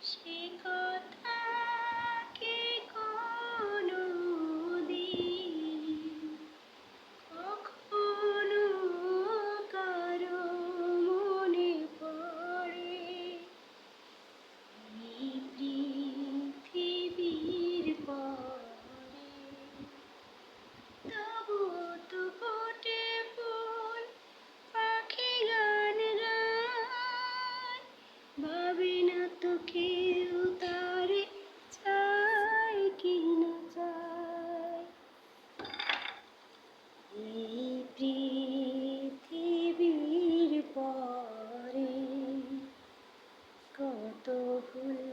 সে কথা কি কোনদিন কখনো কারো মনে পড়ে? এই পৃথিবীর পরে তবুও তো ফোটে ফুল, পাখি গান গায়, ভাবে না তো কেউ তারে চায় কি না চায়। এই পৃথিবীর পরে কত ফুল